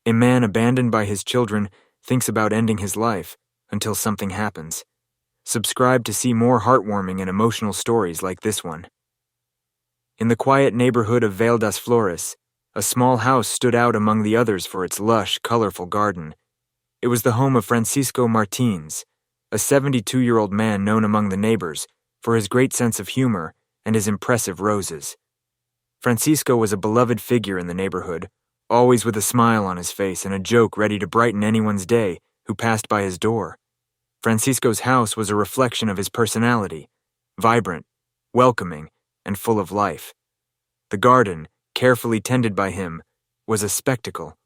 A man abandoned by his children thinks about ending his life until something happens. Subscribe to see more heartwarming and emotional stories like this one. In the quiet neighborhood of Vale das Flores, a small house stood out among the others for its lush, colorful garden. It was the home of Francisco Martins, a 72-year-old man known among the neighbors for his great sense of humor and his impressive roses. Francisco was a beloved figure in the neighborhood, always with a smile on his face and a joke ready to brighten anyone's day who passed by his door. Francisco's house was a reflection of his personality, vibrant, welcoming, and full of life. The garden, carefully tended by him, was a spectacle.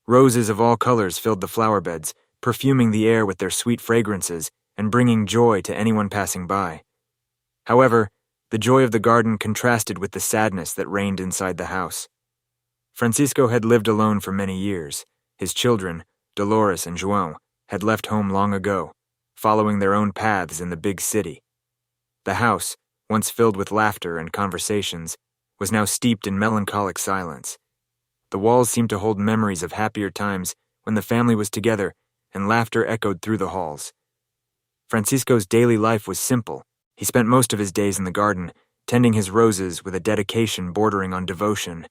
Roses of all colors filled the flower beds, perfuming the air with their sweet fragrances and bringing joy to anyone passing by. However, the joy of the garden contrasted with the sadness that reigned inside the house. Francisco had lived alone for many years. His children, Dolores and João, had left home long ago, following their own paths in the big city. The house, once filled with laughter and conversations, was now steeped in melancholic silence. The walls seemed to hold memories of happier times when the family was together and laughter echoed through the halls. Francisco's daily life was simple. He spent most of his days in the garden, tending his roses with a dedication bordering on devotion.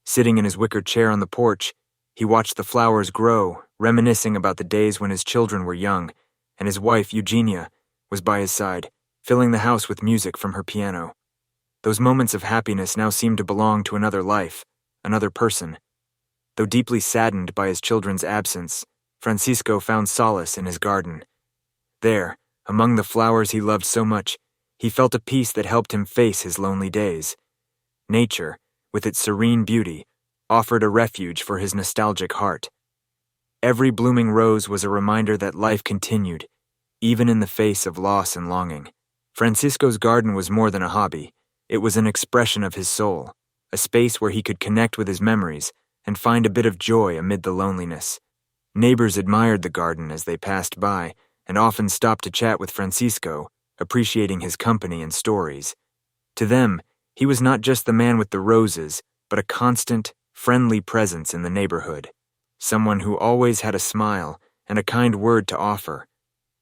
Sitting in his wicker chair on the porch, he watched the flowers grow, reminiscing about the days when his children were young, and his wife, Eugenia, was by his side, filling the house with music from her piano. Those moments of happiness now seemed to belong to another life, another person. Though deeply saddened by his children's absence, Francisco found solace in his garden. There, among the flowers he loved so much, he felt a peace that helped him face his lonely days. Nature, with its serene beauty, offered a refuge for his nostalgic heart. Every blooming rose was a reminder that life continued, even in the face of loss and longing. Francisco's garden was more than a hobby. It was an expression of his soul, a space where he could connect with his memories and find a bit of joy amid the loneliness. Neighbors admired the garden as they passed by and often stopped to chat with Francisco, appreciating his company and stories. To them, he was not just the man with the roses, but a constant, friendly presence in the neighborhood, someone who always had a smile and a kind word to offer.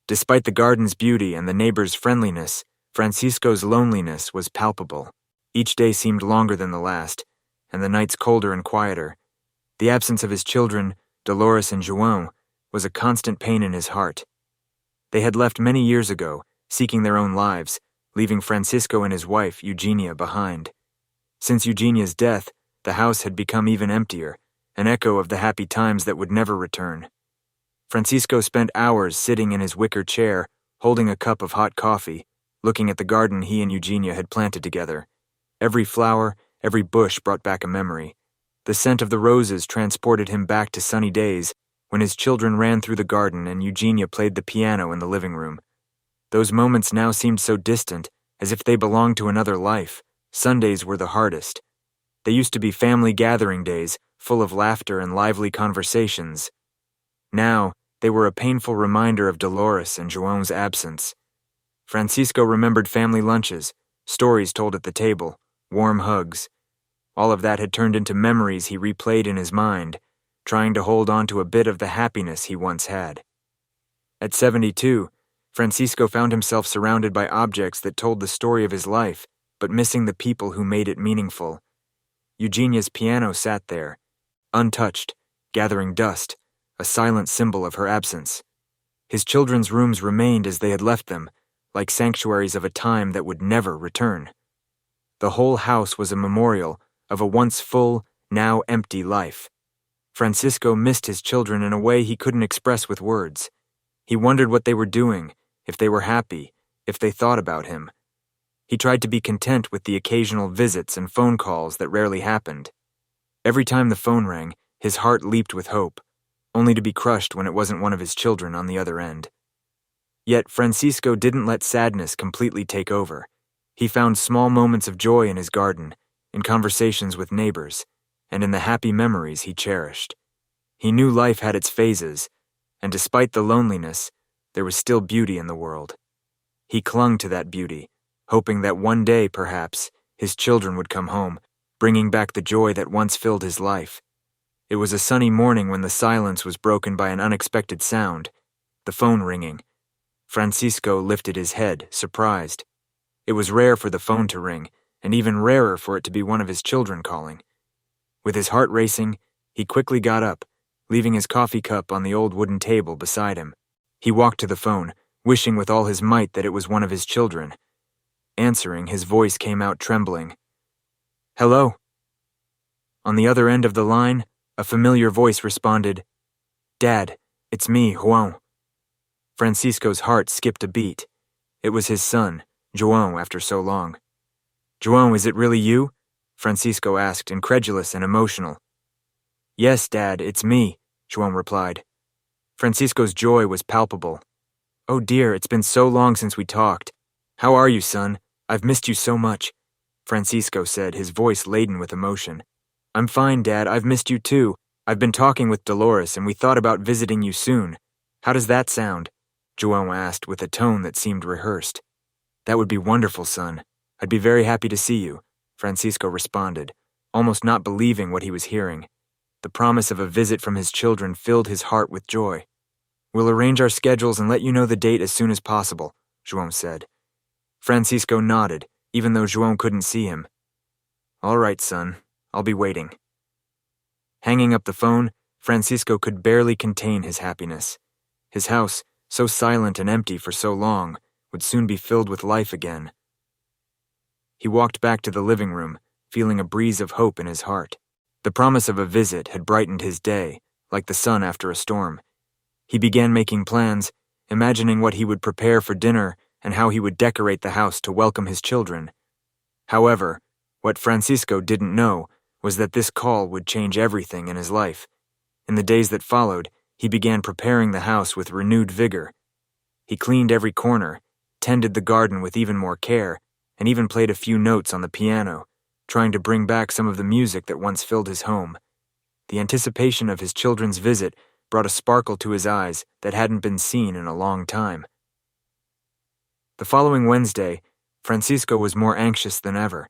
Despite the garden's beauty and the neighbors' friendliness, Francisco's loneliness was palpable. Each day seemed longer than the last, and the nights colder and quieter. The absence of his children, Dolores and João, was a constant pain in his heart. They had left many years ago, seeking their own lives, leaving Francisco and his wife, Eugenia, behind. Since Eugenia's death, the house had become even emptier, an echo of the happy times that would never return. Francisco spent hours sitting in his wicker chair, holding a cup of hot coffee, looking at the garden he and Eugenia had planted together. Every flower, every bush brought back a memory. The scent of the roses transported him back to sunny days when his children ran through the garden and Eugenia played the piano in the living room. Those moments now seemed so distant, as if they belonged to another life. Sundays were the hardest. They used to be family gathering days, full of laughter and lively conversations. Now, they were a painful reminder of Dolores and João's absence. Francisco remembered family lunches, stories told at the table, warm hugs. All of that had turned into memories he replayed in his mind, trying to hold on to a bit of the happiness he once had. At 72, Francisco found himself surrounded by objects that told the story of his life, but missing the people who made it meaningful. Eugenia's piano sat there, untouched, gathering dust, a silent symbol of her absence. His children's rooms remained as they had left them, like sanctuaries of a time that would never return. The whole house was a memorial of a once full, now empty life. Francisco missed his children in a way he couldn't express with words. He wondered what they were doing, if they were happy, if they thought about him. He tried to be content with the occasional visits and phone calls that rarely happened. Every time the phone rang, his heart leaped with hope, only to be crushed when it wasn't one of his children on the other end. Yet Francisco didn't let sadness completely take over. He found small moments of joy in his garden, in conversations with neighbors, and in the happy memories he cherished. He knew life had its phases, and despite the loneliness, there was still beauty in the world. He clung to that beauty, hoping that one day, perhaps, his children would come home, bringing back the joy that once filled his life. It was a sunny morning when the silence was broken by an unexpected sound, the phone ringing. Francisco lifted his head, surprised. It was rare for the phone to ring, and even rarer for it to be one of his children calling. With his heart racing, he quickly got up, leaving his coffee cup on the old wooden table beside him. He walked to the phone, wishing with all his might that it was one of his children. Answering, his voice came out trembling. "Hello?" On the other end of the line, a familiar voice responded, "Dad, it's me, Juan." Francisco's heart skipped a beat. It was his son, João, after so long. "João, is it really you?" Francisco asked, incredulous and emotional. "Yes, Dad, it's me," João replied. Francisco's joy was palpable. "Oh dear, it's been so long since we talked. How are you, son? I've missed you so much," Francisco said, his voice laden with emotion. "I'm fine, Dad, I've missed you too. I've been talking with Dolores and we thought about visiting you soon. How does that sound?" João asked with a tone that seemed rehearsed. "That would be wonderful, son. I'd be very happy to see you," Francisco responded, almost not believing what he was hearing. The promise of a visit from his children filled his heart with joy. "We'll arrange our schedules and let you know the date as soon as possible," João said. Francisco nodded, even though João couldn't see him. "All right, son. I'll be waiting." Hanging up the phone, Francisco could barely contain his happiness. His house, so silent and empty for so long, would soon be filled with life again. He walked back to the living room, feeling a breeze of hope in his heart. The promise of a visit had brightened his day, like the sun after a storm. He began making plans, imagining what he would prepare for dinner and how he would decorate the house to welcome his children. However, what Francisco didn't know was that this call would change everything in his life. In the days that followed, he began preparing the house with renewed vigor. He cleaned every corner, tended the garden with even more care, and even played a few notes on the piano, trying to bring back some of the music that once filled his home. The anticipation of his children's visit brought a sparkle to his eyes that hadn't been seen in a long time. The following Wednesday, Francisco was more anxious than ever.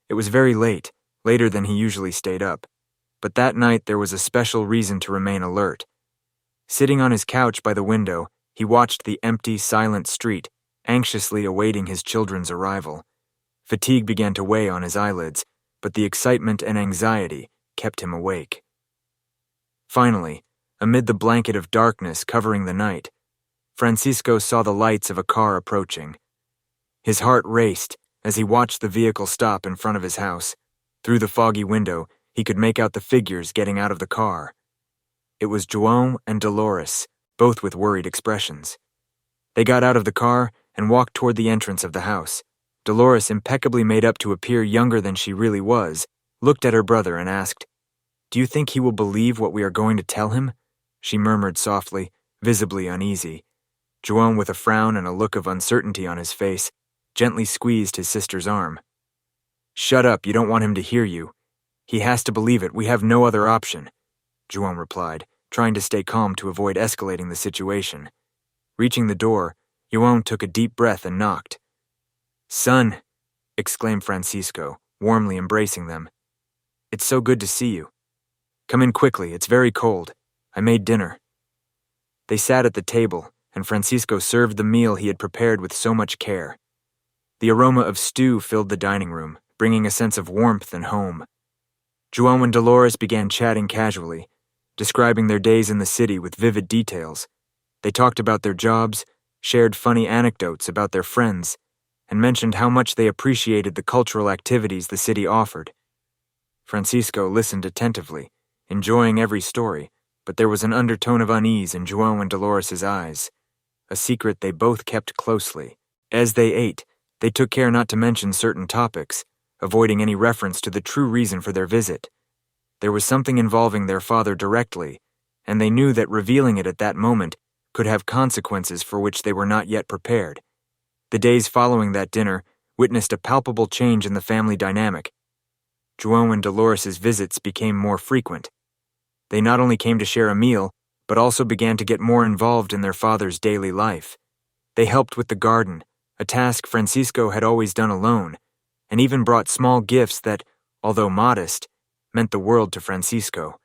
It was very late, later than he usually stayed up, but that night there was a special reason to remain alert. Sitting on his couch by the window, he watched the empty, silent street, anxiously awaiting his children's arrival. Fatigue began to weigh on his eyelids, but the excitement and anxiety kept him awake. Finally, amid the blanket of darkness covering the night, Francisco saw the lights of a car approaching. His heart raced as he watched the vehicle stop in front of his house. Through the foggy window, he could make out the figures getting out of the car. It was João and Dolores, both with worried expressions. They got out of the car and walked toward the entrance of the house. Dolores, impeccably made up to appear younger than she really was, looked at her brother and asked, "Do you think he will believe what we are going to tell him?" She murmured softly, visibly uneasy. João, with a frown and a look of uncertainty on his face, gently squeezed his sister's arm. "Shut up, you don't want him to hear you. He has to believe it, we have no other option," João replied, trying to stay calm to avoid escalating the situation. Reaching the door, João took a deep breath and knocked. "Son," exclaimed Francisco, warmly embracing them. "It's so good to see you. Come in quickly, it's very cold. I made dinner." They sat at the table, and Francisco served the meal he had prepared with so much care. The aroma of stew filled the dining room, bringing a sense of warmth and home. João and Dolores began chatting casually, describing their days in the city with vivid details. They talked about their jobs, shared funny anecdotes about their friends, and mentioned how much they appreciated the cultural activities the city offered. Francisco listened attentively, enjoying every story, but there was an undertone of unease in João and Dolores' eyes, a secret they both kept closely. As they ate, they took care not to mention certain topics, avoiding any reference to the true reason for their visit. There was something involving their father directly, and they knew that revealing it at that moment could have consequences for which they were not yet prepared. The days following that dinner witnessed a palpable change in the family dynamic. João and Dolores' visits became more frequent. They not only came to share a meal, but also began to get more involved in their father's daily life. They helped with the garden, a task Francisco had always done alone, and even brought small gifts that, although modest, meant the world to Francisco.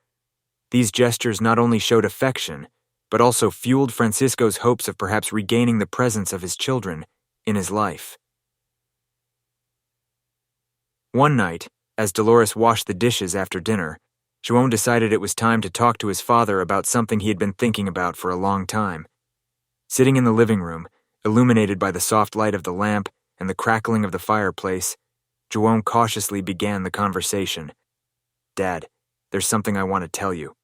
These gestures not only showed affection, but also fueled Francisco's hopes of perhaps regaining the presence of his children in his life. One night, as Dolores washed the dishes after dinner, João decided it was time to talk to his father about something he had been thinking about for a long time. Sitting in the living room, illuminated by the soft light of the lamp and the crackling of the fireplace, João cautiously began the conversation. "Dad, there's something I want to tell you,"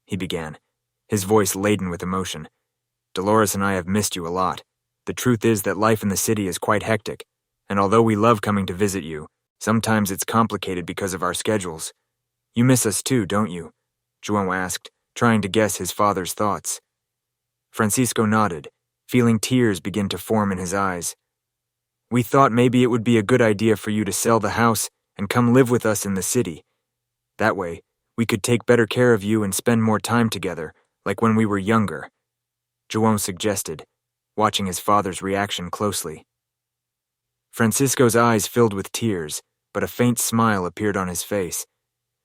he began, his voice laden with emotion. "Dolores and I have missed you a lot. The truth is that life in the city is quite hectic, and although we love coming to visit you, sometimes it's complicated because of our schedules. You miss us too, don't you?" João asked, trying to guess his father's thoughts. Francisco nodded, feeling tears begin to form in his eyes. "We thought maybe it would be a good idea for you to sell the house and come live with us in the city. That way, we could take better care of you and spend more time together, like when we were younger," João suggested, watching his father's reaction closely. Francisco's eyes filled with tears, but a faint smile appeared on his face.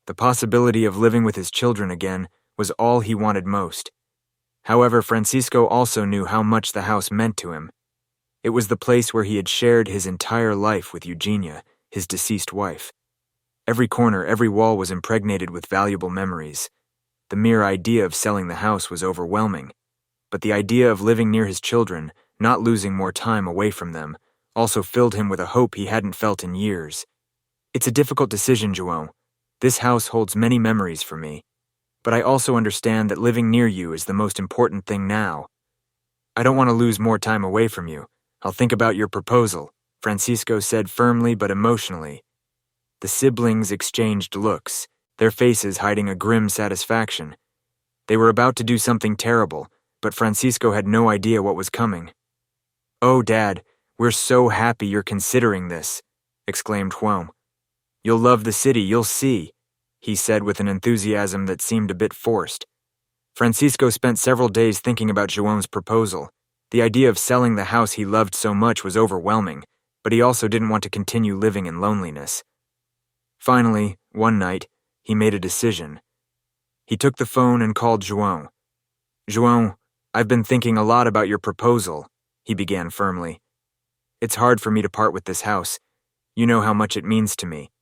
The possibility of living with his children again was all he wanted most. However, Francisco also knew how much the house meant to him. It was the place where he had shared his entire life with Eugenia, his deceased wife. Every corner, every wall was impregnated with valuable memories. The mere idea of selling the house was overwhelming, but the idea of living near his children, not losing more time away from them, also filled him with a hope he hadn't felt in years. "It's a difficult decision, João. This house holds many memories for me, but I also understand that living near you is the most important thing now. I don't want to lose more time away from you. I'll think about your proposal," Francisco said firmly but emotionally. The siblings exchanged looks, their faces hiding a grim satisfaction. They were about to do something terrible, but Francisco had no idea what was coming. "Oh, Dad, we're so happy you're considering this," exclaimed João. "You'll love the city, you'll see," he said with an enthusiasm that seemed a bit forced. Francisco spent several days thinking about João's proposal. The idea of selling the house he loved so much was overwhelming, but he also didn't want to continue living in loneliness. Finally, one night, he made a decision. He took the phone and called João. "João, I've been thinking a lot about your proposal," he began firmly. "It's hard for me to part with this house. You know how much it means to me.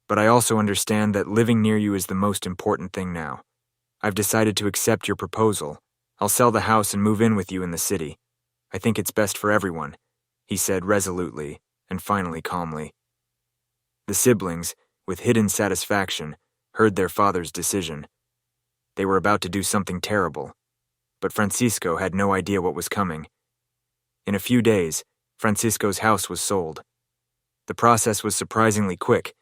But I also understand that living near you is the most important thing now. I've decided to accept your proposal. I'll sell the house and move in with you in the city. I think it's best for everyone," he said resolutely and finally calmly. The siblings, with hidden satisfaction, heard their father's decision. They were about to do something terrible, but Francisco had no idea what was coming. In a few days, Francisco's house was sold. The process was surprisingly quick,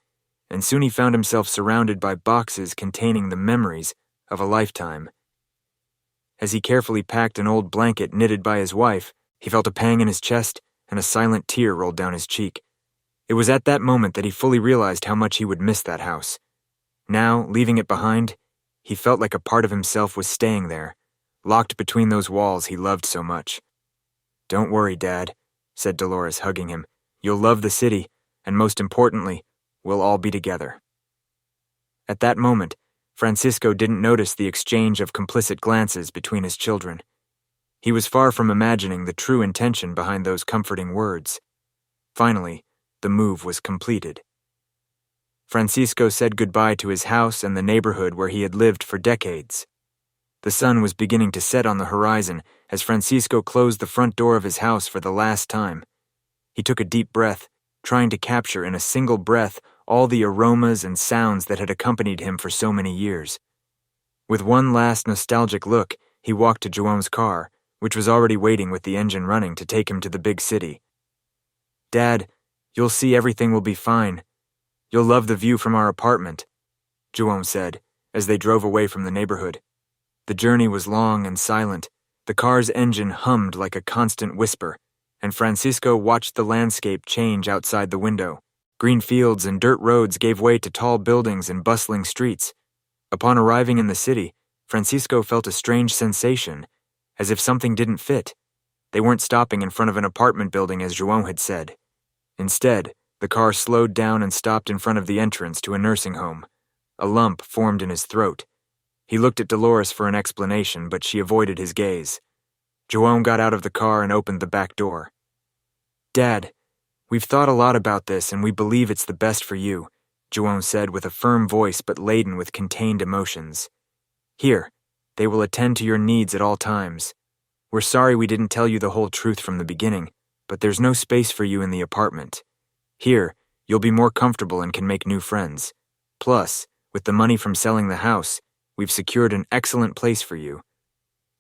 and soon he found himself surrounded by boxes containing the memories of a lifetime. As he carefully packed an old blanket knitted by his wife, he felt a pang in his chest and a silent tear rolled down his cheek. It was at that moment that he fully realized how much he would miss that house. Now, leaving it behind, he felt like a part of himself was staying there, locked between those walls he loved so much. "Don't worry, Dad," said Dolores, hugging him. "You'll love the city, and most importantly, we'll all be together." At that moment, Francisco didn't notice the exchange of complicit glances between his children. He was far from imagining the true intention behind those comforting words. Finally, the move was completed. Francisco said goodbye to his house and the neighborhood where he had lived for decades. The sun was beginning to set on the horizon as Francisco closed the front door of his house for the last time. He took a deep breath, trying to capture in a single breath all the aromas and sounds that had accompanied him for so many years. With one last nostalgic look, he walked to João's car, which was already waiting with the engine running to take him to the big city. "Dad, you'll see everything will be fine. You'll love the view from our apartment," João said, as they drove away from the neighborhood. The journey was long and silent. The car's engine hummed like a constant whisper, and Francisco watched the landscape change outside the window. Green fields and dirt roads gave way to tall buildings and bustling streets. Upon arriving in the city, Francisco felt a strange sensation, as if something didn't fit. They weren't stopping in front of an apartment building as João had said. Instead, the car slowed down and stopped in front of the entrance to a nursing home. A lump formed in his throat. He looked at Dolores for an explanation, but she avoided his gaze. João got out of the car and opened the back door. "Dad, we've thought a lot about this and we believe it's the best for you," João said with a firm voice but laden with contained emotions. "Here, they will attend to your needs at all times. We're sorry we didn't tell you the whole truth from the beginning, but there's no space for you in the apartment. Here, you'll be more comfortable and can make new friends. Plus, with the money from selling the house, we've secured an excellent place for you."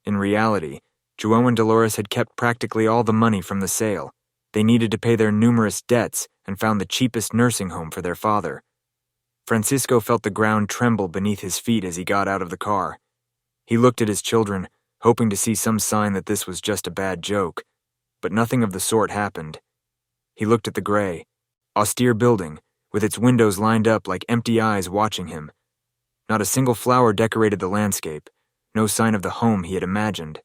In reality, João and Dolores had kept practically all the money from the sale. They needed to pay their numerous debts and found the cheapest nursing home for their father. Francisco felt the ground tremble beneath his feet as he got out of the car. He looked at his children, hoping to see some sign that this was just a bad joke, but nothing of the sort happened. He looked at the gray, austere building, with its windows lined up like empty eyes watching him. Not a single flower decorated the landscape, no sign of the home he had imagined.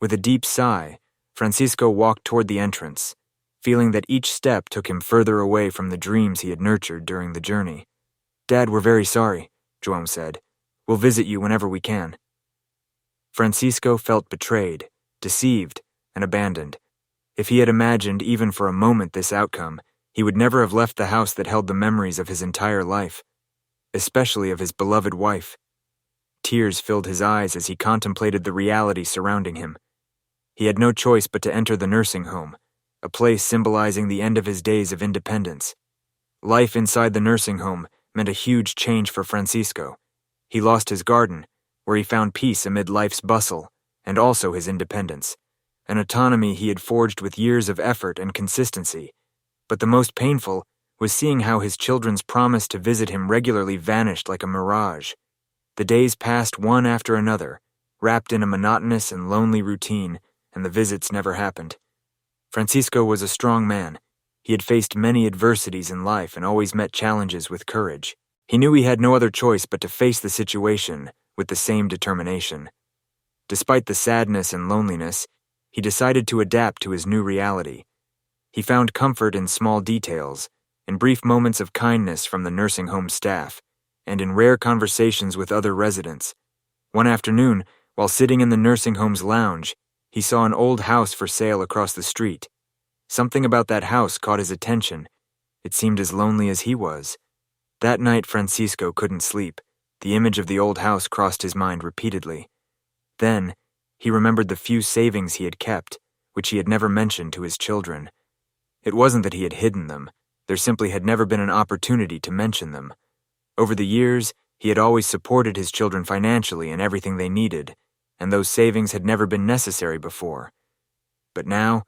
With a deep sigh, Francisco walked toward the entrance, feeling that each step took him further away from the dreams he had nurtured during the journey. "Dad, we're very sorry," João said. "We'll visit you whenever we can." Francisco felt betrayed, deceived, and abandoned. If he had imagined even for a moment this outcome, he would never have left the house that held the memories of his entire life, especially of his beloved wife. Tears filled his eyes as he contemplated the reality surrounding him. He had no choice but to enter the nursing home, a place symbolizing the end of his days of independence. Life inside the nursing home meant a huge change for Francisco. He lost his garden, where he found peace amid life's bustle, and also his independence, an autonomy he had forged with years of effort and consistency. But the most painful was seeing how his children's promise to visit him regularly vanished like a mirage. The days passed one after another, wrapped in a monotonous and lonely routine, and the visits never happened. Francisco was a strong man. He had faced many adversities in life and always met challenges with courage. He knew he had no other choice but to face the situation with the same determination. Despite the sadness and loneliness, he decided to adapt to his new reality. He found comfort in small details, in brief moments of kindness from the nursing home staff, and in rare conversations with other residents. One afternoon, while sitting in the nursing home's lounge, he saw an old house for sale across the street. Something about that house caught his attention. It seemed as lonely as he was. That night, Francisco couldn't sleep. The image of the old house crossed his mind repeatedly. Then, he remembered the few savings he had kept, which he had never mentioned to his children. It wasn't that he had hidden them. There simply had never been an opportunity to mention them. Over the years, he had always supported his children financially in everything they needed, and those savings had never been necessary before. But now,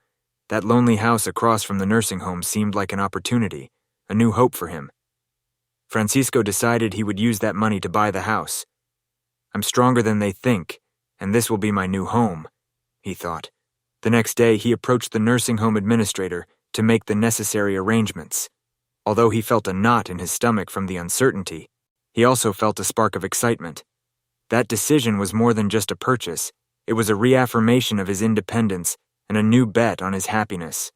that lonely house across from the nursing home seemed like an opportunity, a new hope for him. Francisco decided he would use that money to buy the house. "I'm stronger than they think, and this will be my new home," he thought. The next day, he approached the nursing home administrator to make the necessary arrangements. Although he felt a knot in his stomach from the uncertainty, he also felt a spark of excitement. That decision was more than just a purchase. It was a reaffirmation of his independence and a new bet on his happiness.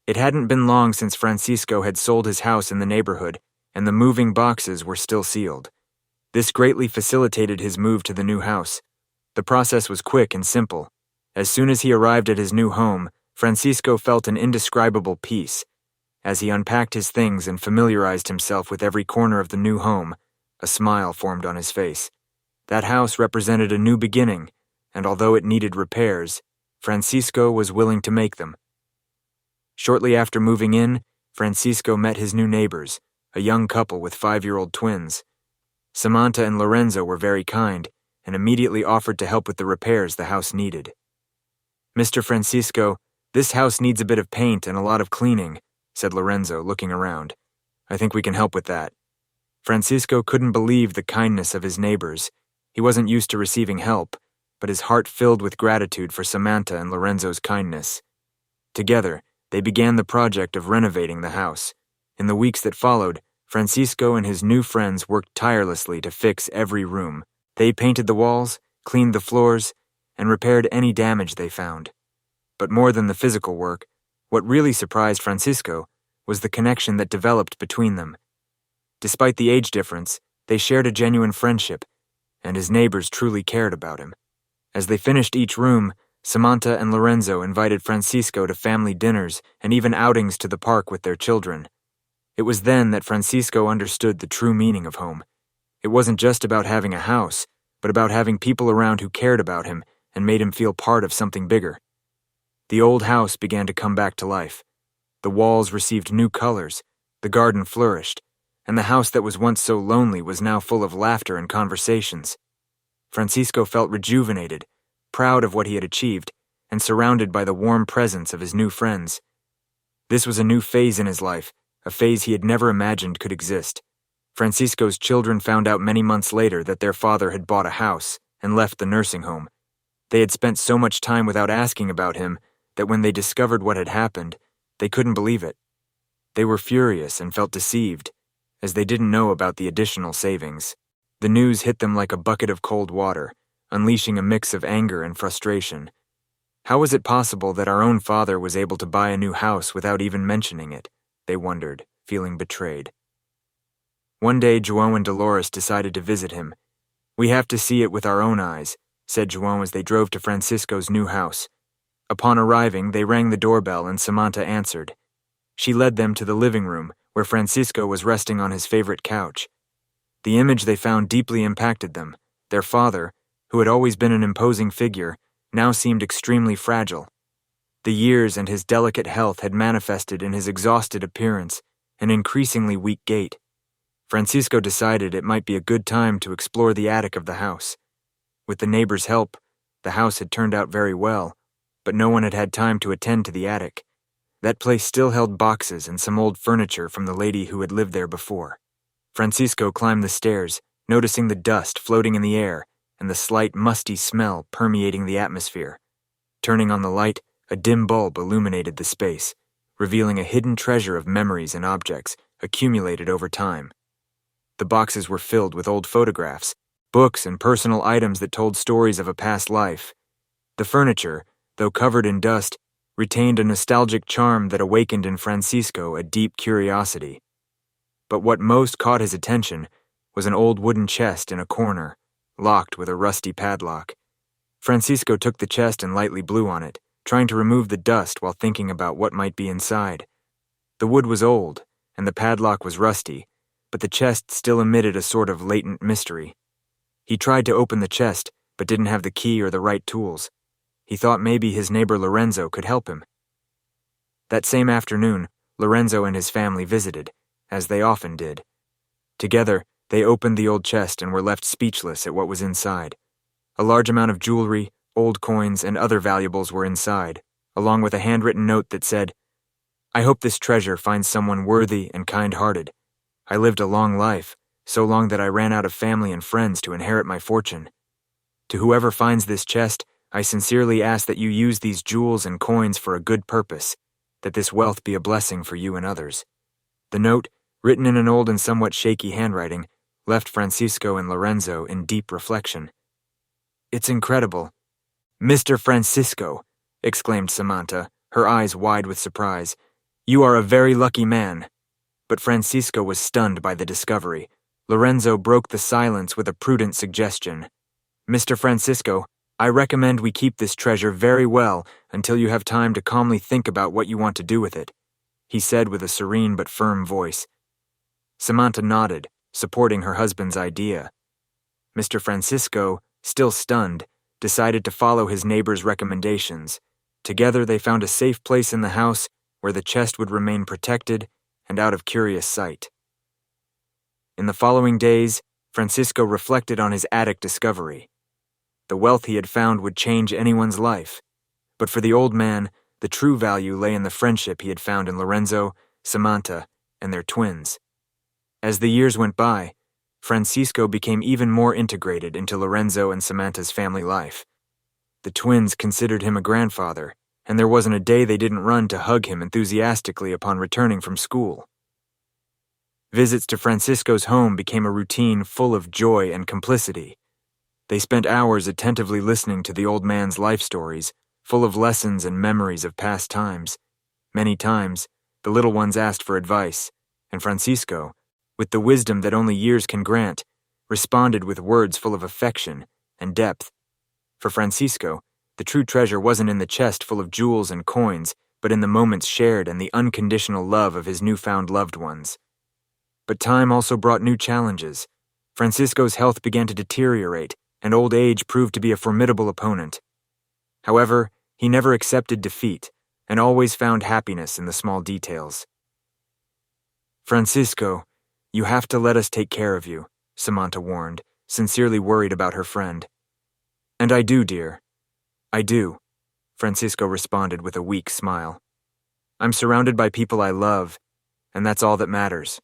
It hadn't been long since Francisco had sold his house in the neighborhood, and the moving boxes were still sealed. This greatly facilitated his move to the new house. The process was quick and simple. As soon as he arrived at his new home, Francisco felt an indescribable peace. As he unpacked his things and familiarized himself with every corner of the new home, a smile formed on his face. That house represented a new beginning, and although it needed repairs, Francisco was willing to make them. Shortly after moving in, Francisco met his new neighbors, a young couple with 5-year-old twins. Samantha and Lorenzo were very kind and immediately offered to help with the repairs the house needed. "Mr. Francisco, this house needs a bit of paint and a lot of cleaning," said Lorenzo, looking around. "I think we can help with that." Francisco couldn't believe the kindness of his neighbors. He wasn't used to receiving help, but his heart filled with gratitude for Samantha and Lorenzo's kindness. Together, they began the project of renovating the house. In the weeks that followed, Francisco and his new friends worked tirelessly to fix every room. They painted the walls, cleaned the floors, and repaired any damage they found. But more than the physical work, what really surprised Francisco was the connection that developed between them. Despite the age difference, they shared a genuine friendship, and his neighbors truly cared about him. As they finished each room, Samantha and Lorenzo invited Francisco to family dinners and even outings to the park with their children. It was then that Francisco understood the true meaning of home. It wasn't just about having a house, but about having people around who cared about him and made him feel part of something bigger. The old house began to come back to life. The walls received new colors, the garden flourished, and the house that was once so lonely was now full of laughter and conversations. Francisco felt rejuvenated, proud of what he had achieved, and surrounded by the warm presence of his new friends. This was a new phase in his life, a phase he had never imagined could exist. Francisco's children found out many months later that their father had bought a house and left the nursing home. They had spent so much time without asking about him that when they discovered what had happened, they couldn't believe it. They were furious and felt deceived, as they didn't know about the additional savings. The news hit them like a bucket of cold water, unleashing a mix of anger and frustration. How was it possible that our own father was able to buy a new house without even mentioning it? They wondered, feeling betrayed. One day, João and Dolores decided to visit him. "We have to see it with our own eyes," said João as they drove to Francisco's new house. Upon arriving, they rang the doorbell and Samantha answered. She led them to the living room, where Francisco was resting on his favorite couch. The image they found deeply impacted them. Their father, who had always been an imposing figure, now seemed extremely fragile. The years and his delicate health had manifested in his exhausted appearance and increasingly weak gait. Francisco decided it might be a good time to explore the attic of the house. With the neighbors' help, the house had turned out very well, but no one had had time to attend to the attic. That place still held boxes and some old furniture from the lady who had lived there before. Francisco climbed the stairs, noticing the dust floating in the air and the slight musty smell permeating the atmosphere. Turning on the light, a dim bulb illuminated the space, revealing a hidden treasure of memories and objects accumulated over time. The boxes were filled with old photographs, books, and personal items that told stories of a past life. The furniture, though covered in dust, retained a nostalgic charm that awakened in Francisco a deep curiosity. But what most caught his attention was an old wooden chest in a corner, locked with a rusty padlock. Francisco took the chest and lightly blew on it, trying to remove the dust while thinking about what might be inside. The wood was old, and the padlock was rusty, but the chest still emitted a sort of latent mystery. He tried to open the chest, but didn't have the key or the right tools. He thought maybe his neighbor Lorenzo could help him. That same afternoon, Lorenzo and his family visited, as they often did. Together, they opened the old chest and were left speechless at what was inside. A large amount of jewelry, old coins, and other valuables were inside, along with a handwritten note that said, "I hope this treasure finds someone worthy and kind-hearted. I lived a long life, so long that I ran out of family and friends to inherit my fortune. To whoever finds this chest, I sincerely ask that you use these jewels and coins for a good purpose, that this wealth be a blessing for you and others." The note, written in an old and somewhat shaky handwriting, left Francisco and Lorenzo in deep reflection. "It's incredible." "Mr. Francisco," exclaimed Samantha, her eyes wide with surprise. "You are a very lucky man." But Francisco was stunned by the discovery. Lorenzo broke the silence with a prudent suggestion. "Mr. Francisco, I recommend we keep this treasure very well until you have time to calmly think about what you want to do with it," he said with a serene but firm voice. Samantha nodded, supporting her husband's idea. Mr. Francisco, still stunned, decided to follow his neighbor's recommendations. Together they found a safe place in the house where the chest would remain protected and out of curious sight. In the following days, Francisco reflected on his attic discovery. The wealth he had found would change anyone's life, but for the old man, the true value lay in the friendship he had found in Lorenzo, Samantha, and their twins. As the years went by, Francisco became even more integrated into Lorenzo and Samantha's family life. The twins considered him a grandfather, and there wasn't a day they didn't run to hug him enthusiastically upon returning from school. Visits to Francisco's home became a routine full of joy and complicity. They spent hours attentively listening to the old man's life stories, full of lessons and memories of past times. Many times, the little ones asked for advice, and Francisco, with the wisdom that only years can grant, responded with words full of affection and depth. For Francisco, the true treasure wasn't in the chest full of jewels and coins, but in the moments shared and the unconditional love of his newfound loved ones. But time also brought new challenges. Francisco's health began to deteriorate, and old age proved to be a formidable opponent. However, he never accepted defeat, and always found happiness in the small details. "Francisco, you have to let us take care of you," Samantha warned, sincerely worried about her friend. "And I do, dear. I do," Francisco responded with a weak smile. "I'm surrounded by people I love, and that's all that matters."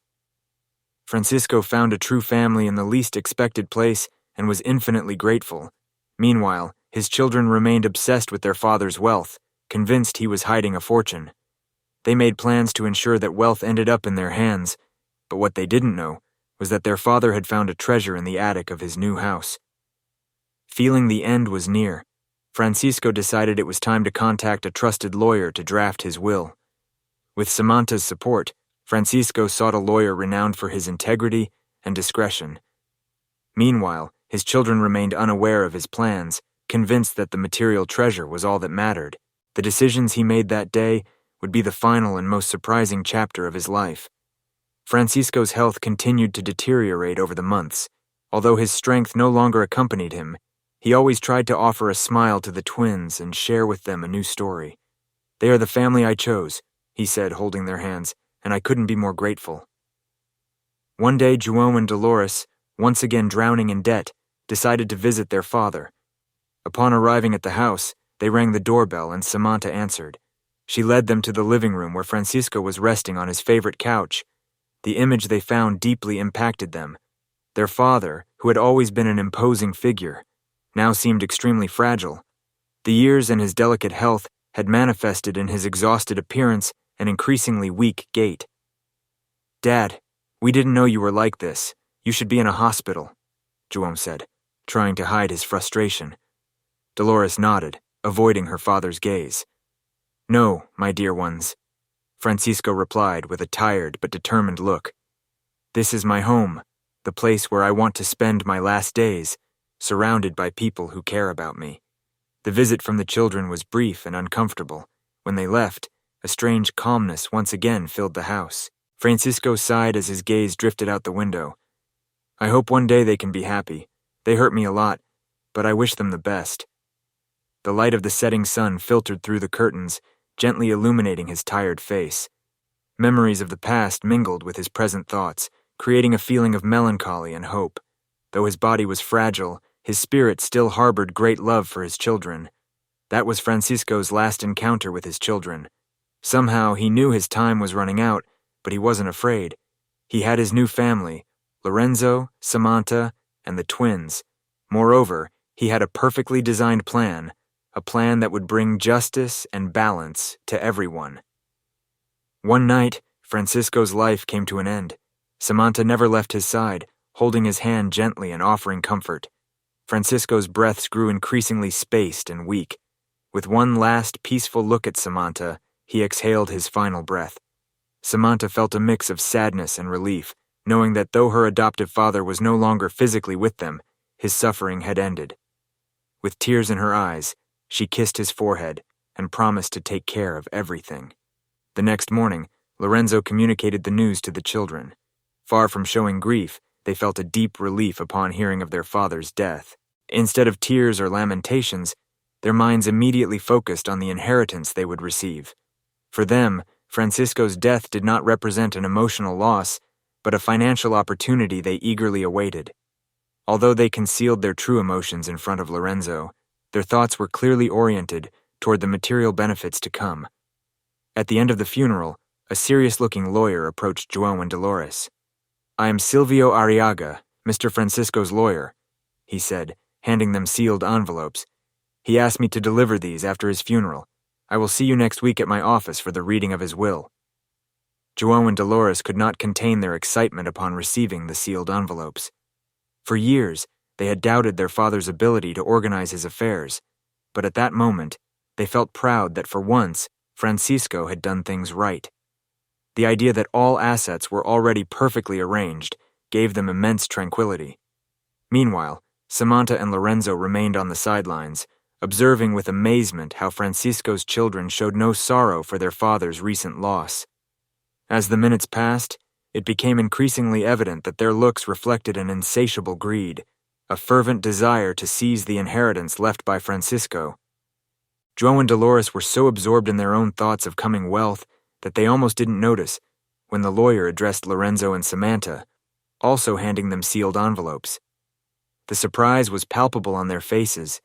Francisco found a true family in the least expected place and was infinitely grateful. Meanwhile, his children remained obsessed with their father's wealth, convinced he was hiding a fortune. They made plans to ensure that wealth ended up in their hands, but what they didn't know was that their father had found a treasure in the attic of his new house. Feeling the end was near, Francisco decided it was time to contact a trusted lawyer to draft his will. With Samantha's support, Francisco sought a lawyer renowned for his integrity and discretion. Meanwhile, his children remained unaware of his plans, convinced that the material treasure was all that mattered. The decisions he made that day would be the final and most surprising chapter of his life. Francisco's health continued to deteriorate over the months. Although his strength no longer accompanied him, he always tried to offer a smile to the twins and share with them a new story. "They are the family I chose," he said, holding their hands, "and I couldn't be more grateful." One day, João and Dolores, once again drowning in debt, decided to visit their father. Upon arriving at the house, they rang the doorbell and Samantha answered. She led them to the living room where Francisco was resting on his favorite couch. The image they found deeply impacted them. Their father, who had always been an imposing figure, now seemed extremely fragile. The years and his delicate health had manifested in his exhausted appearance and increasingly weak gait. "Dad, we didn't know you were like this. You should be in a hospital," João said, trying to hide his frustration. Dolores nodded, avoiding her father's gaze. "No, my dear ones," Francisco replied with a tired but determined look. "This is my home, the place where I want to spend my last days, surrounded by people who care about me." The visit from the children was brief and uncomfortable. When they left, a strange calmness once again filled the house. Francisco sighed as his gaze drifted out the window. "I hope one day they can be happy. They hurt me a lot, but I wish them the best." The light of the setting sun filtered through the curtains, gently illuminating his tired face. Memories of the past mingled with his present thoughts, creating a feeling of melancholy and hope. Though his body was fragile, his spirit still harbored great love for his children. That was Francisco's last encounter with his children. Somehow he knew his time was running out, but he wasn't afraid. He had his new family, Lorenzo, Samantha, and the twins. Moreover, he had a perfectly designed plan, a plan that would bring justice and balance to everyone. One night, Francisco's life came to an end. Samantha never left his side, holding his hand gently and offering comfort. Francisco's breaths grew increasingly spaced and weak. With one last peaceful look at Samantha, he exhaled his final breath. Samantha felt a mix of sadness and relief, knowing that though her adoptive father was no longer physically with them, his suffering had ended. With tears in her eyes, she kissed his forehead and promised to take care of everything. The next morning, Lorenzo communicated the news to the children. Far from showing grief, they felt a deep relief upon hearing of their father's death. Instead of tears or lamentations, their minds immediately focused on the inheritance they would receive. For them, Francisco's death did not represent an emotional loss, but a financial opportunity they eagerly awaited. Although they concealed their true emotions in front of Lorenzo, their thoughts were clearly oriented toward the material benefits to come. At the end of the funeral, a serious-looking lawyer approached João and Dolores. "I am Silvio Arriaga, Mr. Francisco's lawyer," he said, handing them sealed envelopes. "He asked me to deliver these after his funeral. I will see you next week at my office for the reading of his will." João and Dolores could not contain their excitement upon receiving the sealed envelopes. For years, they had doubted their father's ability to organize his affairs, but at that moment, they felt proud that for once, Francisco had done things right. The idea that all assets were already perfectly arranged gave them immense tranquility. Meanwhile, Samantha and Lorenzo remained on the sidelines, observing with amazement how Francisco's children showed no sorrow for their father's recent loss. As the minutes passed, it became increasingly evident that their looks reflected an insatiable greed, a fervent desire to seize the inheritance left by Francisco. Joe and Dolores were so absorbed in their own thoughts of coming wealth that they almost didn't notice when the lawyer addressed Lorenzo and Samantha, also handing them sealed envelopes. The surprise was palpable on their faces.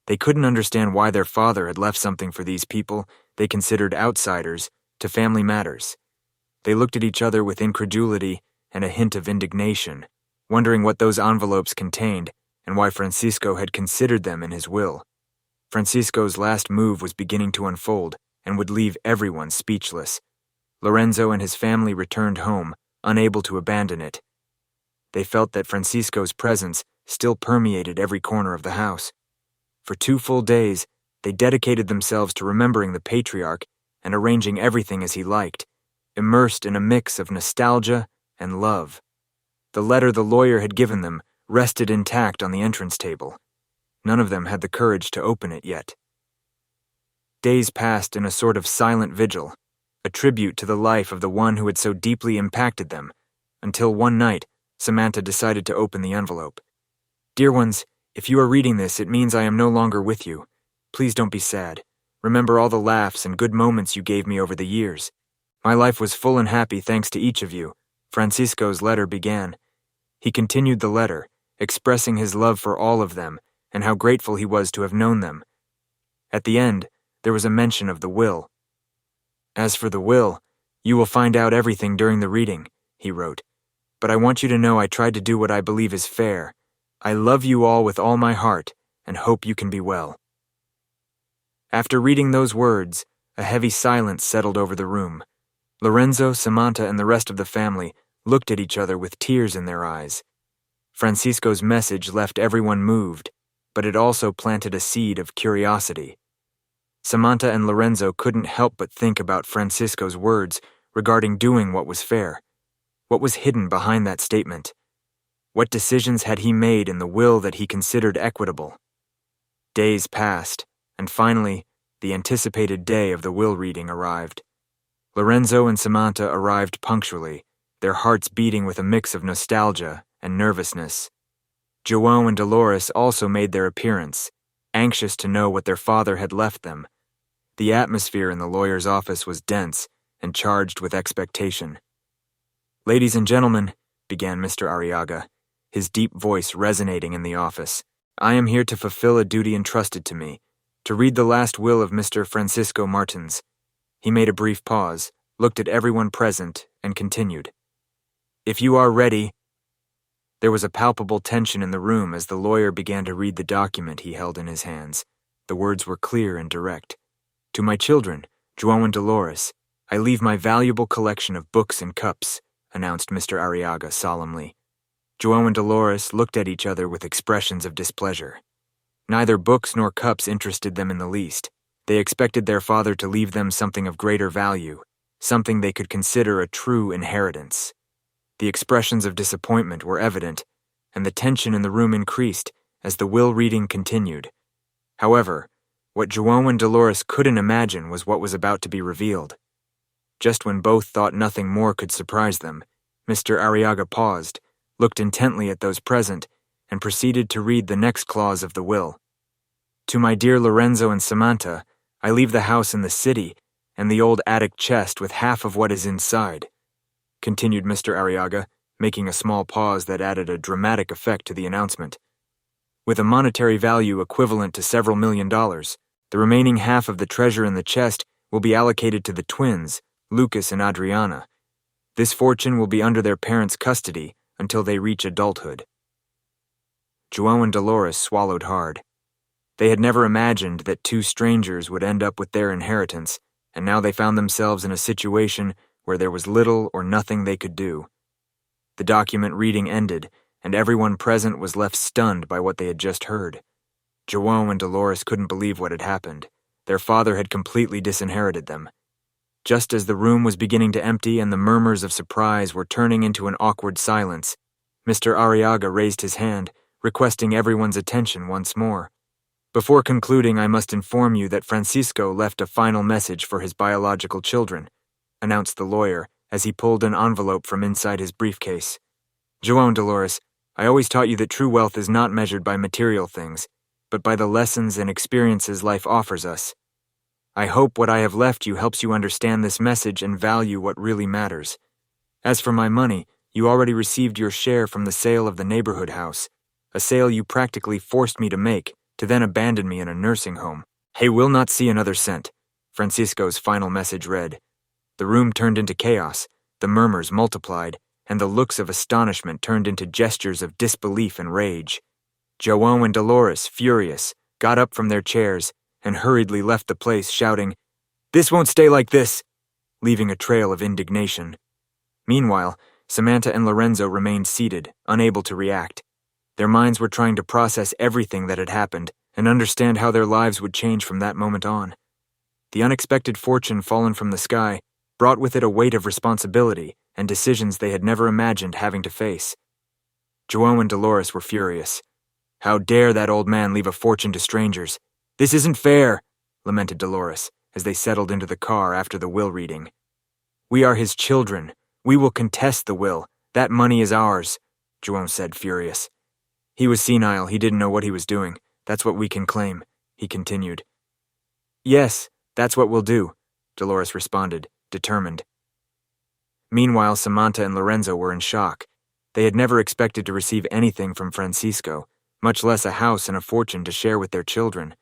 They couldn't understand why their father had left something for these people they considered outsiders to family matters. They looked at each other with incredulity and a hint of indignation, wondering what those envelopes contained and why Francisco had considered them in his will. Francisco's last move was beginning to unfold and would leave everyone speechless. Lorenzo and his family returned home, unable to abandon it. They felt that Francisco's presence still permeated every corner of the house. For 2 full days, they dedicated themselves to remembering the patriarch and arranging everything as he liked, immersed in a mix of nostalgia and love. The letter the lawyer had given them rested intact on the entrance table. None of them had the courage to open it yet. Days passed in a sort of silent vigil, a tribute to the life of the one who had so deeply impacted them, until one night, Samantha decided to open the envelope. "Dear ones, if you are reading this, it means I am no longer with you. Please don't be sad. Remember all the laughs and good moments you gave me over the years. My life was full and happy thanks to each of you." Francisco's letter began. He continued the letter, expressing his love for all of them and how grateful he was to have known them. At the end, there was a mention of the will. "As for the will, you will find out everything during the reading," he wrote. "But I want you to know I tried to do what I believe is fair. I love you all with all my heart and hope you can be well." After reading those words, a heavy silence settled over the room. Lorenzo, Samantha, and the rest of the family looked at each other with tears in their eyes. Francisco's message left everyone moved, but it also planted a seed of curiosity. Samantha and Lorenzo couldn't help but think about Francisco's words regarding doing what was fair. What was hidden behind that statement? What decisions had he made in the will that he considered equitable? Days passed, and finally, the anticipated day of the will reading arrived. Lorenzo and Samantha arrived punctually, their hearts beating with a mix of nostalgia and nervousness. João and Dolores also made their appearance, anxious to know what their father had left them. The atmosphere in the lawyer's office was dense and charged with expectation. "Ladies and gentlemen," began Mr. Arriaga, his deep voice resonating in the office, "I am here to fulfill a duty entrusted to me, to read the last will of Mr. Francisco Martins." He made a brief pause, looked at everyone present, and continued. "If you are ready..." There was a palpable tension in the room as the lawyer began to read the document he held in his hands. The words were clear and direct. "To my children, João and Dolores, I leave my valuable collection of books and cups," announced Mr. Arriaga solemnly. João and Dolores looked at each other with expressions of displeasure. Neither books nor cups interested them in the least. They expected their father to leave them something of greater value, something they could consider a true inheritance. The expressions of disappointment were evident, and the tension in the room increased as the will reading continued. However, what João and Dolores couldn't imagine was what was about to be revealed. Just when both thought nothing more could surprise them, Mr. Arriaga paused, looked intently at those present, and proceeded to read the next clause of the will. "To my dear Lorenzo and Samantha, I leave the house in the city and the old attic chest with half of what is inside," continued Mr. Arriaga, making a small pause that added a dramatic effect to the announcement. "With a monetary value equivalent to several $1,000,000, the remaining half of the treasure in the chest will be allocated to the twins, Lucas and Adriana. This fortune will be under their parents' custody until they reach adulthood." João and Dolores swallowed hard. They had never imagined that 2 strangers would end up with their inheritance, and now they found themselves in a situation where there was little or nothing they could do. The document reading ended, and everyone present was left stunned by what they had just heard. João and Dolores couldn't believe what had happened. Their father had completely disinherited them. Just as the room was beginning to empty and the murmurs of surprise were turning into an awkward silence, Mr. Arriaga raised his hand, requesting everyone's attention once more. Before concluding, I must inform you that Francisco left a final message for his biological children, announced the lawyer as he pulled an envelope from inside his briefcase. João and Dolores, I always taught you that true wealth is not measured by material things, but by the lessons and experiences life offers us. I hope what I have left you helps you understand this message and value what really matters. As for my money, you already received your share from the sale of the neighborhood house, a sale you practically forced me to make, to then abandon me in a nursing home. I will not see another cent, Francisco's final message read. The room turned into chaos, the murmurs multiplied, and the looks of astonishment turned into gestures of disbelief and rage. João and Dolores, furious, got up from their chairs and hurriedly left the place, shouting, "This won't stay like this," leaving a trail of indignation. Meanwhile, Samantha and Lorenzo remained seated, unable to react. Their minds were trying to process everything that had happened and understand how their lives would change from that moment on. The unexpected fortune fallen from the sky brought with it a weight of responsibility and decisions they had never imagined having to face. João and Dolores were furious. How dare that old man leave a fortune to strangers? "This isn't fair," lamented Dolores as they settled into the car after the will reading. "We are his children. We will contest the will. That money is ours," João said, furious. "He was senile. He didn't know what he was doing. That's what we can claim," he continued. "Yes, that's what we'll do," Dolores responded, determined. Meanwhile, Samantha and Lorenzo were in shock. They had never expected to receive anything from Francisco, much less a house and a fortune to share with their children.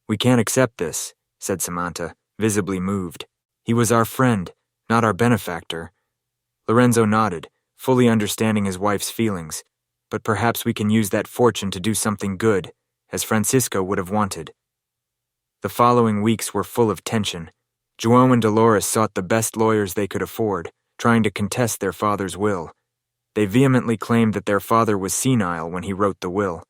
"We can't accept this," said Samantha, visibly moved. "He was our friend, not our benefactor." Lorenzo nodded, fully understanding his wife's feelings. "But perhaps we can use that fortune to do something good, as Francisco would have wanted." The following weeks were full of tension. João and Dolores sought the best lawyers they could afford, trying to contest their father's will. They vehemently claimed that their father was senile when he wrote the will.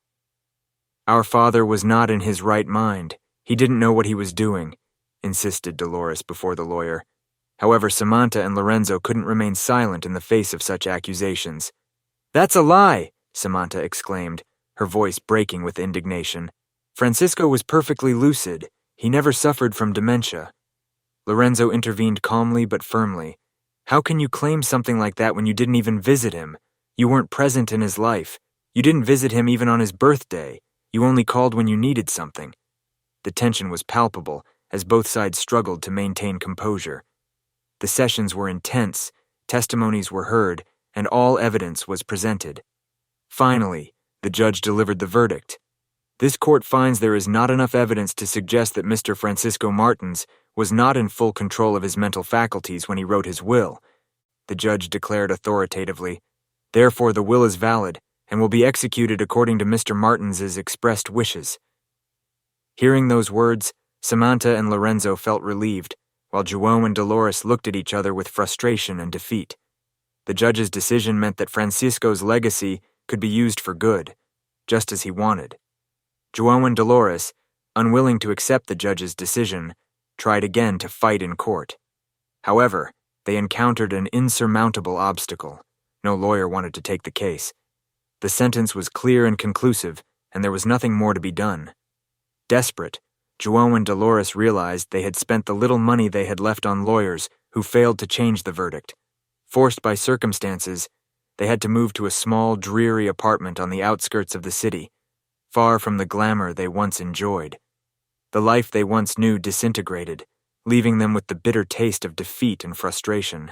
"Our father was not in his right mind. He didn't know what he was doing," insisted Dolores before the lawyer. However, Samantha and Lorenzo couldn't remain silent in the face of such accusations. "That's a lie!" Samantha exclaimed, her voice breaking with indignation. "Francisco was perfectly lucid. He never suffered from dementia." Lorenzo intervened calmly but firmly. "How can you claim something like that when you didn't even visit him? You weren't present in his life. You didn't visit him even on his birthday. You only called when you needed something." The tension was palpable as both sides struggled to maintain composure. The sessions were intense, testimonies were heard, and all evidence was presented. Finally, the judge delivered the verdict. "This court finds there is not enough evidence to suggest that Mr. Francisco Martins was not in full control of his mental faculties when he wrote his will," the judge declared authoritatively. "Therefore, the will is valid and will be executed according to Mr. Martins's expressed wishes." Hearing those words, Samantha and Lorenzo felt relieved, while João and Dolores looked at each other with frustration and defeat. The judge's decision meant that Francisco's legacy could be used for good, just as he wanted. João and Dolores, unwilling to accept the judge's decision, tried again to fight in court. However, they encountered an insurmountable obstacle. No lawyer wanted to take the case. The sentence was clear and conclusive, and there was nothing more to be done. Desperate, João and Dolores realized they had spent the little money they had left on lawyers who failed to change the verdict. Forced by circumstances, they had to move to a small, dreary apartment on the outskirts of the city, far from the glamour they once enjoyed. The life they once knew disintegrated, leaving them with the bitter taste of defeat and frustration.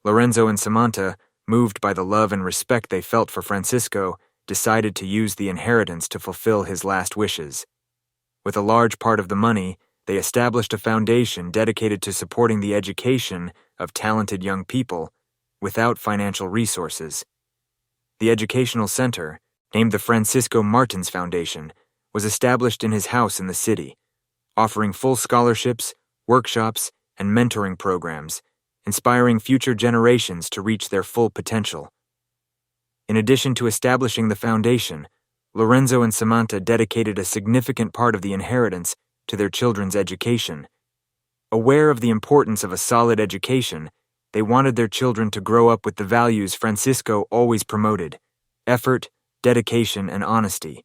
Lorenzo and Samantha, moved by the love and respect they felt for Francisco, decided to use the inheritance to fulfill his last wishes. With a large part of the money, they established a foundation dedicated to supporting the education of talented young people without financial resources. The educational center, named the Francisco Martins Foundation, was established in his house in the city, offering full scholarships, workshops, and mentoring programs, inspiring future generations to reach their full potential. In addition to establishing the foundation, Lorenzo and Samantha dedicated a significant part of the inheritance to their children's education. Aware of the importance of a solid education, they wanted their children to grow up with the values Francisco always promoted: effort, dedication, and honesty.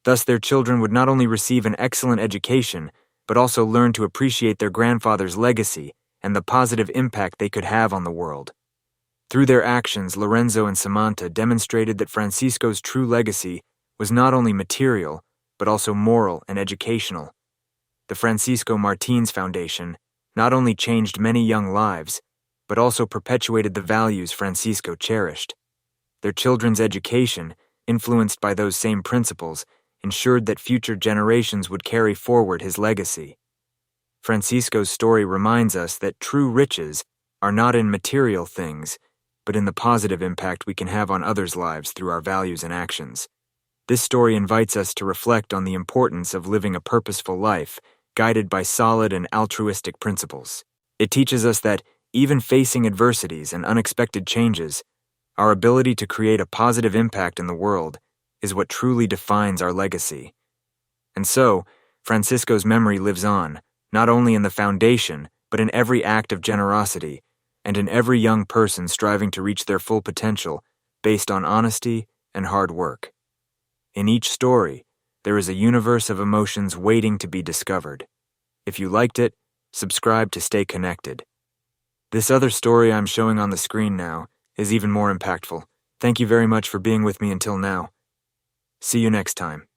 Thus, their children would not only receive an excellent education, but also learn to appreciate their grandfather's legacy and the positive impact they could have on the world. Through their actions, Lorenzo and Samantha demonstrated that Francisco's true legacy was not only material, but also moral and educational. The Francisco Martins Foundation not only changed many young lives, but also perpetuated the values Francisco cherished. Their children's education, influenced by those same principles, ensured that future generations would carry forward his legacy. Francisco's story reminds us that true riches are not in material things, but in the positive impact we can have on others' lives through our values and actions. This story invites us to reflect on the importance of living a purposeful life, guided by solid and altruistic principles. It teaches us that, even facing adversities and unexpected changes, our ability to create a positive impact in the world is what truly defines our legacy. And so, Francisco's memory lives on, not only in the foundation, but in every act of generosity, and in every young person striving to reach their full potential based on honesty and hard work. In each story, there is a universe of emotions waiting to be discovered. If you liked it, subscribe to stay connected. This other story I'm showing on the screen now is even more impactful. Thank you very much for being with me until now. See you next time.